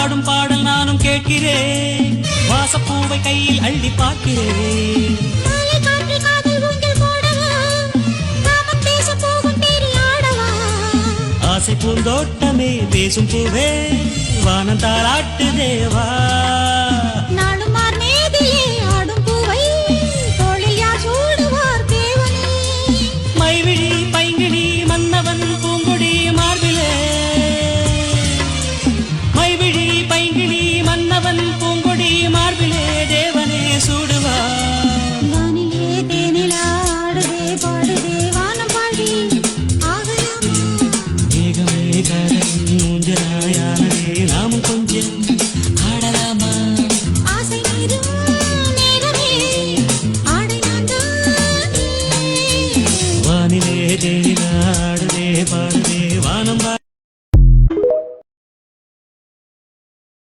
பாடும் பாடல் நானும் கேட்கிறேன் வாசப்பூவை கையில் அள்ளி பார்க்கிறேன் ஆசை பூந்தோட்டமே பேசும் பூவே வானம் தாளாட்டு தேவா